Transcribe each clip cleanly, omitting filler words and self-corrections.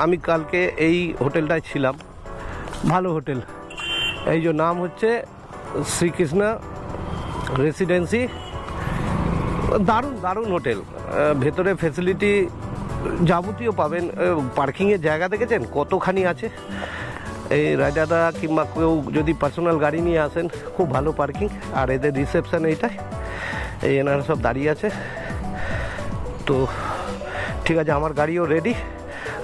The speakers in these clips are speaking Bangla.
আমি কালকে এই হোটেলটায় ছিলাম, ভালো হোটেল। এই যে নাম হচ্ছে শ্রীকৃষ্ণ রেসিডেন্সি। দারুণ দারুণ হোটেল, ভেতরে ফেসিলিটি যাবতীয় পাবেন। পার্কিংয়ের জায়গা দেখেছেন কতখানি আছে? এই রাইডাররা কিংবা কেউ যদি পার্সোনাল গাড়ি নিয়ে আসেন, খুব ভালো পার্কিং। আর এদের রিসেপশান এইটাই, এই এনারা সব দাঁড়িয়ে আছে। তো ঠিক আছে, আমার গাড়িও রেডি।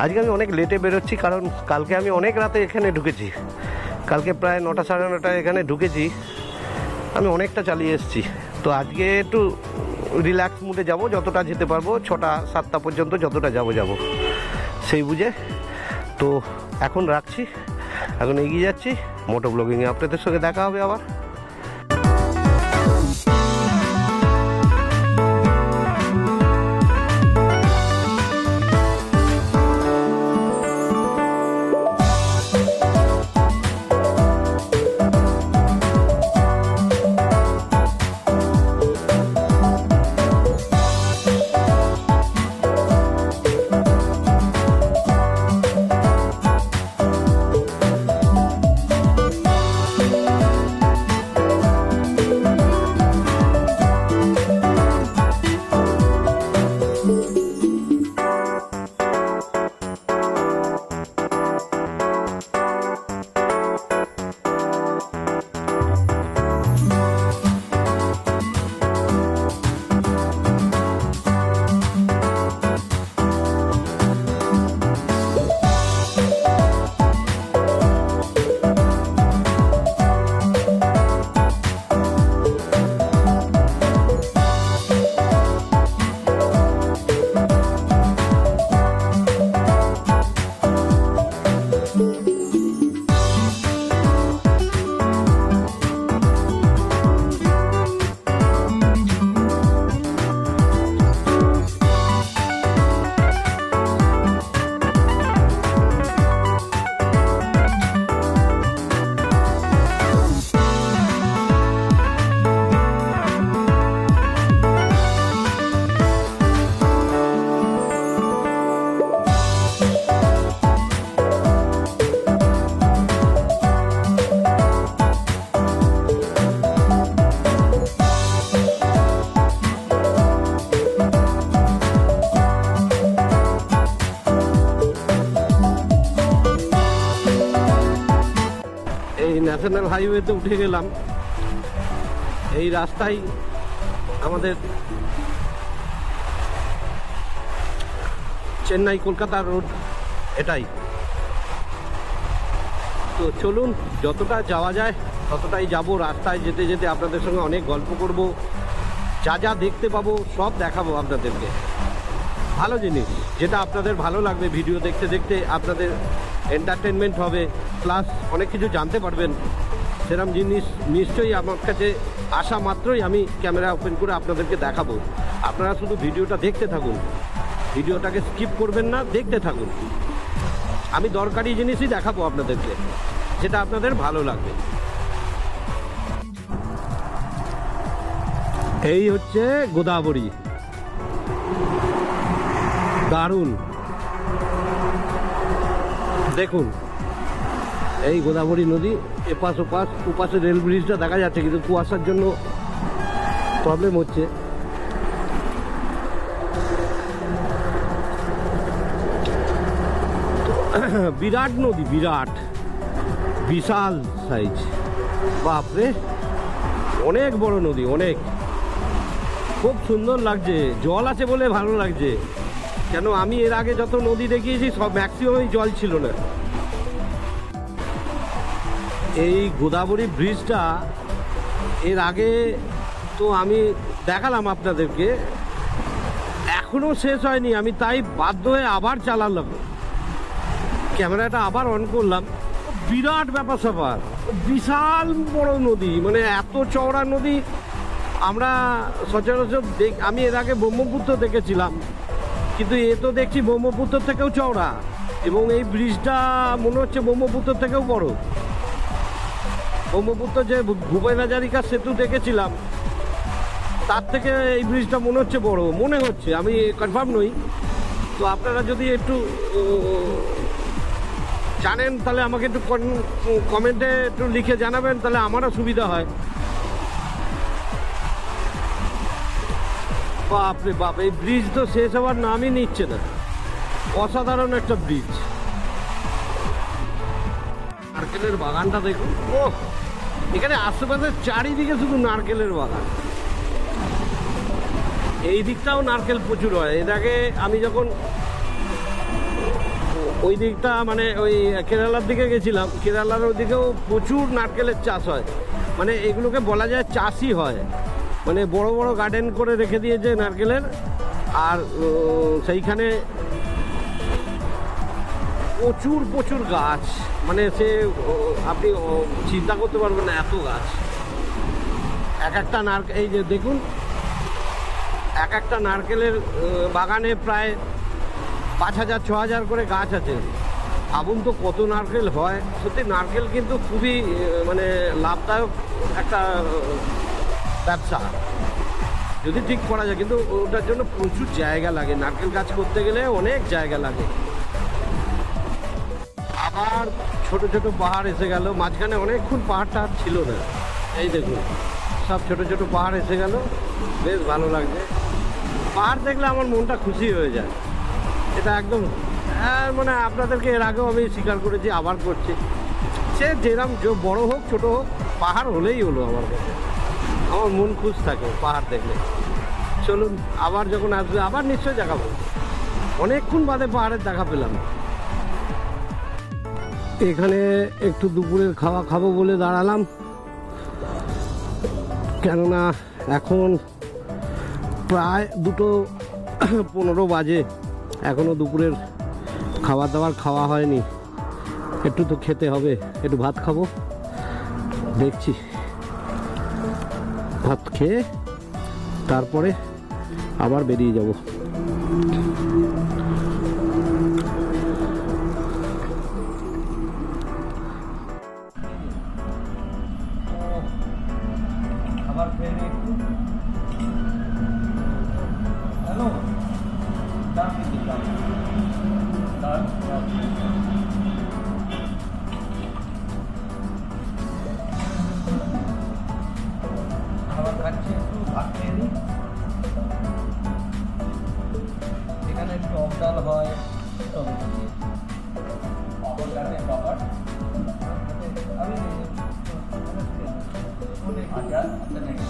আজকে আমি অনেক লেটে বেরোচ্ছি, কারণ কালকে আমি অনেক রাতে এখানে ঢুকেছি। কালকে প্রায় 9টা সাড়ে 9টায় এখানে ঢুকেছি, আমি অনেকটা চালিয়ে এসেছি। তো আজকে একটু রিল্যাক্স মুডে যাব, যতটা যেতে পারবো, 6টা 7টা পর্যন্ত যতটা যাব সেই বুঝে। তো এখন রাখছি, এখন এগিয়ে যাচ্ছি মোটো ব্লগিংয়ে। আপনাদের সঙ্গে দেখা হবে আবার। ন্যাশনাল হাইওয়েতে উঠে গেলাম। এই রাস্তায় আমাদের চেন্নাই কলকাতা রোড, এটাই। তো চলুন, যতটা যাওয়া যায় ততটাই যাব। রাস্তায় যেতে যেতে আপনাদের সঙ্গে অনেক গল্প করব, যা যা দেখতে পাবো সব দেখাবো আপনাদেরকে। ভালো জিনিস, যেটা আপনাদের ভালো লাগবে, ভিডিও দেখতে দেখতে আপনাদের এন্টারটেনমেন্ট হবে, প্লাস অনেক কিছু জানতে পারবেন। সেরকম জিনিস নিশ্চয়ই আমার কাছে আসা মাত্রই আমি ক্যামেরা ওপেন করে আপনাদেরকে দেখাবো। আপনারা শুধু ভিডিওটা দেখতে থাকুন, ভিডিওটাকে স্কিপ করবেন না, দেখতে থাকুন। আমি দরকারি জিনিসই দেখাবো আপনাদেরকে, যেটা আপনাদের ভালো লাগবে। এই হচ্ছে গোদাবরী, দারুণ। দেখুন এই গোদাবরী নদী, এপাশ ওপাশ, ওপাশে রেল ব্রিজটা দেখা যাচ্ছে, কিন্তু কুয়াশার জন্য প্রবলেম হচ্ছে। বিরাট নদী, বিরাট, বিশাল সাইজ, বাপরে, অনেক বড় নদী, অনেক। খুব সুন্দর লাগছে, জল আছে বলে ভালো লাগছে। কেন আমি এর আগে যত নদী দেখিয়েছি সব ম্যাক্সিমামই জল ছিল না। এই গোদাবরী ব্রিজটা এর আগে তো আমি দেখালাম আপনাদেরকে, এখনো শেষ হয়নি। আমি তাই বাধ্য হয়ে আবার চালালাম, ক্যামেরাটা আবার অন করলাম। বিরাট ব্যাপার স্যাপার, বিশাল বড় নদী, মানে এত চওড়া নদী আমরা সচরাচর আমি এর আগে ব্রহ্মপুত্র দেখেছিলাম, কিন্তু এ তো দেখছি ব্রহ্মপুত্র থেকেও চওড়া, এবং এই ব্রিজটা মনে হচ্ছে ব্রহ্মপুত্র থেকেও বড়। ব্রহ্মপুত্র যে ভূপেন হাজারিকা সেতু দেখেছিলাম, তার থেকে এই ব্রিজটা মনে হচ্ছে বড়, মনে হচ্ছে, আমি কনফার্ম নই। তো আপনারা যদি একটু জানেন তাহলে আমাকে একটু কমেন্টে একটু লিখে জানাবেন, তাহলে আমারও সুবিধা হয়। বাপরে বাপ, এই ব্রিজ তো শেষ হওয়ার নামই নিচ্ছে না। অসাধারণ একটা ব্রিজ। নারকেলের বাগানটা দেখুন, ও এখানে আশেপাশে চারিদিকে শুধু নারকেলের বাগান। এই দিকটাও নারকেল প্রচুর হয়। এর আগে আমি যখন ওই দিকটা মানে ওই কেরালার দিকে গেছিলাম, কেরালার ওইদিকেও প্রচুর নারকেলের চাষ হয়। মানে এগুলোকে বলা যায় চাষই হয়, মানে বড় বড় গার্ডেন করে রেখে দিয়েছে নারকেলের। আর সেইখানে প্রচুর প্রচুর গাছ, মানে সে আপনি চিন্তা করতে পারবেন না এত গাছ। এক একটা নারকেল, এই যে দেখুন, এক একটা নারকেলের বাগানে প্রায় 5,000 6,000 করে গাছ আছে। ভাবুন তো কত নারকেল হয়। সত্যি নারকেল কিন্তু খুবই মানে লাভদায়ক একটা ব্যবসা যদি ঠিক করা যায়, কিন্তু ওটার জন্য প্রচুর জায়গা লাগে। নারকেল গাছ করতে গেলে অনেক জায়গা লাগে। আবার ছোট ছোট পাহাড় এসে গেল মাঝখানে, অনেকক্ষণ পাহাড়টা ছিল না। এই দেখুন সব ছোট ছোট পাহাড় এসে গেল, বেশ ভালো লাগছে। পাহাড় দেখলে আমার মনটা খুশি হয়ে যায়। এটা একদম মানে আপনাদেরকে এর আগেও আমি স্বীকার করেছি, আবার করছি, সে যেরকম বড় হোক ছোট হোক, পাহাড় হলেই হলো আমার কাছে। আমার মন খুশ থাকে পাহাড় দেখলে। চলুন আবার যখন আসবে আবার নিশ্চয়ই দেখাবো। অনেকক্ষণ বাদে পাহাড়ের দেখা পেলাম। এখানে একটু দুপুরের খাওয়া খাবো বলে দাঁড়ালাম, কেননা এখন প্রায় 2:15 বাজে, এখনও দুপুরের খাবার দাবার খাওয়া হয়নি। একটু তো খেতে হবে, একটু ভাত খাবো। দেখছি ভাত খেয়ে তারপরে আবার বেরিয়ে যাব। আবার হ্যালো, খাবার খাচ্ছি, একটু ভাত খেয়ে নিই। এখানে টক ডাল হয়, টমেটো দিয়ে বাবার আমি ভাজা দুটো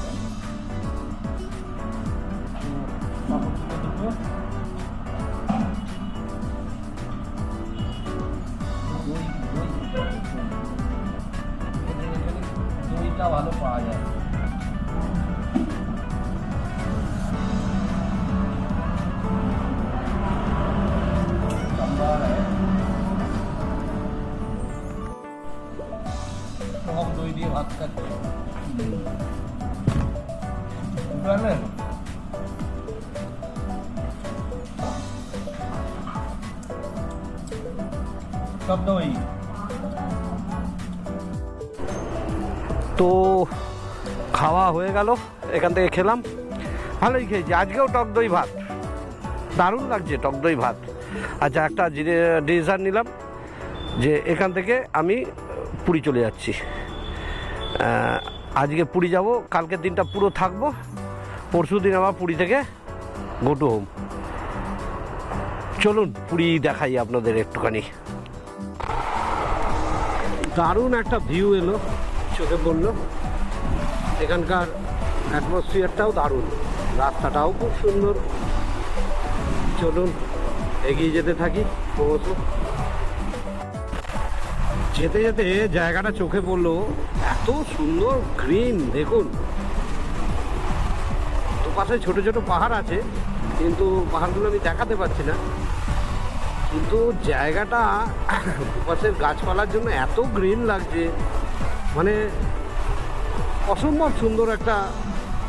দইটা ভালো পাওয়া যায়। টক দই দিয়ে ভাত খাচ্ছি, বুঝলেন? টক দই তো খাওয়া হয়ে গেল, এখান থেকে খেলাম, ভালোই খেয়েছি। আজকেও টক দই ভাত, দারুণ লাগছে টক দই ভাত। আচ্ছা, একটা ডিসিশন নিলাম যে এখান থেকে আমি পুরী চলে যাচ্ছি। আজকে পুরী যাব, কালকের দিনটা পুরো থাকবো, পরশু দিন আবার পুরী থেকে গো টু হোম। চলুন পুরী দেখাই আপনাদের একটুখানি। দারুণ একটা ভিউ এলো, চোখে পড়লো। এখানকার অ্যাটমসফিয়ারটাও দারুণ, রাস্তাটাও খুব সুন্দর। চলুন এগিয়ে যেতে থাকি ক্রমশ। যেতে যেতে জায়গাটা চোখে পড়লো, এত সুন্দর গ্রিন। দেখুন দুপাশে ছোট ছোট পাহাড় আছে, কিন্তু পাহাড়গুলো আমি দেখাতে পারছি না। কিন্তু জায়গাটা দুপাশের গাছপালার জন্য এত গ্রিন লাগছে, মানে অসম্ভব সুন্দর একটা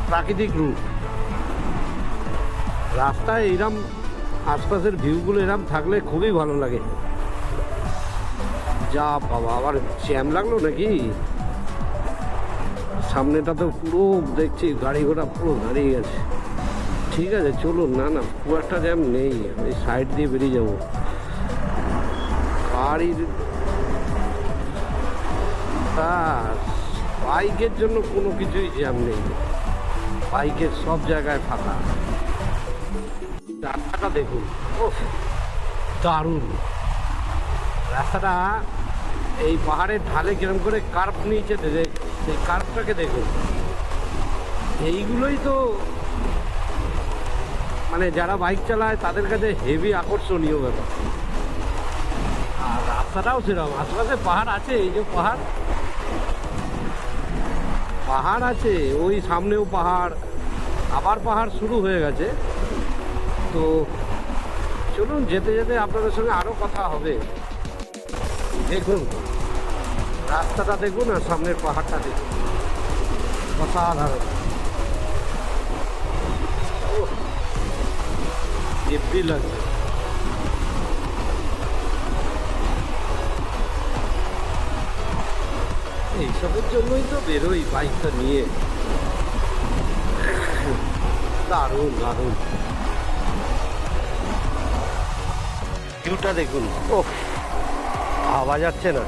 প্রাকৃতিক রূপ। রাস্তায় এইরকম আশপাশের ভিউগুলো এরকম থাকলে খুবই ভালো লাগে। যা বাবা, আবার জ্যাম লাগলো নাকি? সামনেটা তো পুরো দেখছি গাড়ি ঘোড়া পুরো দাঁড়িয়ে গেছে। ঠিক আছে চলুন, না না খুব একটা জ্যাম নেই, ওই সাইড দিয়ে বেরিয়ে যাবো। গাড়ির ব্যাস, বাইকের জন্য কোনো কিছুই জ্যাম নেই, বাইকের সব জায়গায় ফাঁকা। রাস্তাটা দেখুন, ও দারুণ রাস্তাটা। এই পাহাড়ের ঢালে কিরম করে কার্ভ নিয়েছে, সেই কার্ভটাকে দেখুন। এইগুলোই তো মানে যারা বাইক চালায় তাদের কাছে হেভি আকর্ষণীয় ব্যাপার। আর রাস্তাটাও সেরকম, আশেপাশে পাহাড় আছে, এই যে পাহাড় আছে, ওই সামনেও পাহাড়, আবার পাহাড় শুরু হয়ে গেছে। তো চলুন যেতে যেতে আপনাদের সঙ্গে আরও কথা হবে। দেখুন রাস্তাটা দেখুন আর সামনের পাহাড়টা দেখুন, অসাধারণ। হেব্বি লাগছে। এইসবের জন্যই তো বেরোই বাইকটা নিয়ে। দারুণ দারুণ ভিউটা দেখুন, ও ভাবা যাচ্ছে না,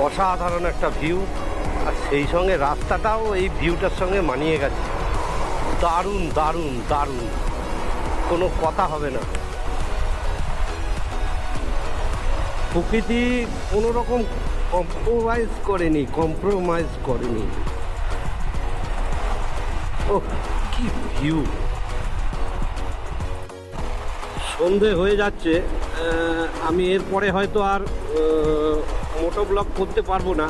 অসাধারণ একটা ভিউ। আর সেই সঙ্গে রাস্তাটাও এই ভিউটার সঙ্গে মানিয়ে গেছে। দারুণ দারুণ দারুণ, কোনো কথা হবে না। প্রকৃতি কোনো রকম কম্প্রোমাইজ করেনি। ও কি ভিউ! সন্ধে হয়ে যাচ্ছে, আমি এরপরে হয়তো আর মোটো ব্লগ করতে পারবো না।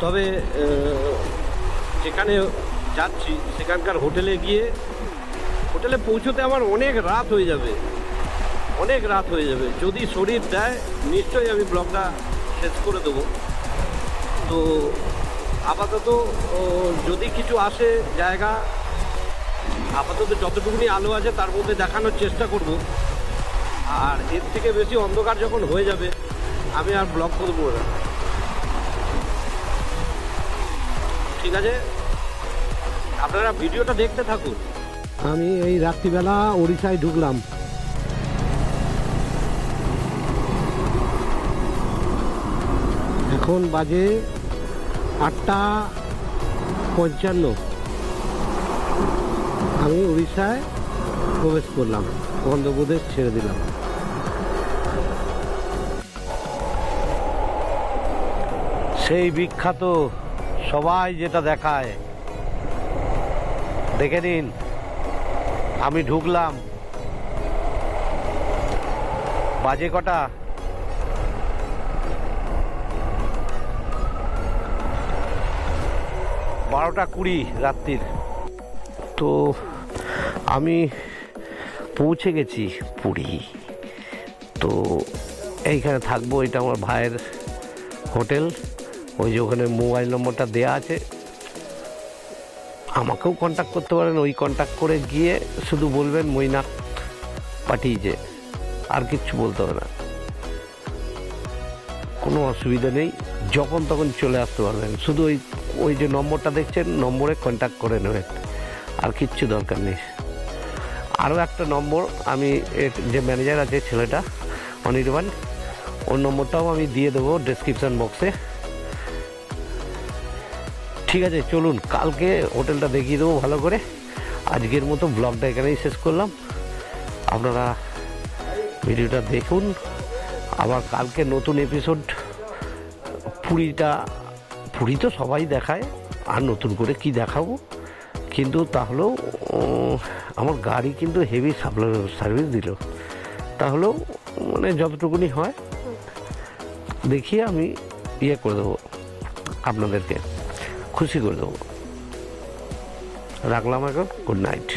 তবে যেখানে যাচ্ছি সেখানকার হোটেলে পৌঁছতে আমার অনেক রাত হয়ে যাবে। যদি শরীর দেয় নিশ্চয়ই আমি ব্লগটা শেষ করে দেবো। তো আপাতত যদি কিছু আসে জায়গা, আপাতত যতটুকুনি আলো আছে তার মধ্যে দেখানোর চেষ্টা করব। আর এর থেকে বেশি অন্ধকার যখন হয়ে যাবে আমি আর ব্লগ করবো না। ঠিক আছে, আপনারা ভিডিওটা দেখতে থাকুন। আমি এই রাত্রিবেলা ওড়িশায় ঢুকলাম। এখন বাজে 8:55। আমি উড়িষ্যায় প্রবেশ করলাম, অন্ধ্রপ্রদেশ ছেড়ে দিলাম। সেই বিখ্যাত সবাই যেটা দেখায়, দেখে নিন। আমি ঢুকলাম, বাজে কটা? 12:20 রাত্রির। তো আমি পৌঁছে গেছি পুরী। তো এইখানে থাকবো, এটা আমার ভাইয়ের হোটেল। ওই যে ওখানে মোবাইল নম্বরটা দেয়া আছে, আমাকেও কন্ট্যাক্ট করতে পারেন। ওই কন্ট্যাক্ট করে গিয়ে শুধু বলবেন মৈনাক পাঠিয়েছে, আর কিচ্ছু বলতে হবে না, কোনো অসুবিধা নেই। যখন তখন চলে আসতে পারবেন। শুধু ওই যে নম্বরটা দেখছেন, নম্বরে কন্ট্যাক্ট করে নেবেন, আর কিচ্ছু দরকার নেই। আরও একটা নম্বর, আমি যে ম্যানেজার আছে ছেলেটা অনির্বাণ, ওর নম্বরটাও আমি দিয়ে দেবো ডেসক্রিপশান বক্সে। ঠিক আছে, চলুন কালকে হোটেলটা দেখিয়ে দেবো ভালো করে। আজকের মতো ব্লগটা এখানেই শেষ করলাম। আপনারা ভিডিওটা দেখুন, আবার কালকে নতুন এপিসোড। পুরী তো সবাই দেখায়, আর নতুন করে কি দেখাবো। কিন্তু তাহলেও আমার গাড়ি কিন্তু হেভি সার্ভিস দিল। তাহলেও মানে যতটুকুনি হয় দেখিয়ে আমি করে দেবো, আপনাদেরকে খুশি করে দেবো। রাখলাম এখন, গুড নাইট।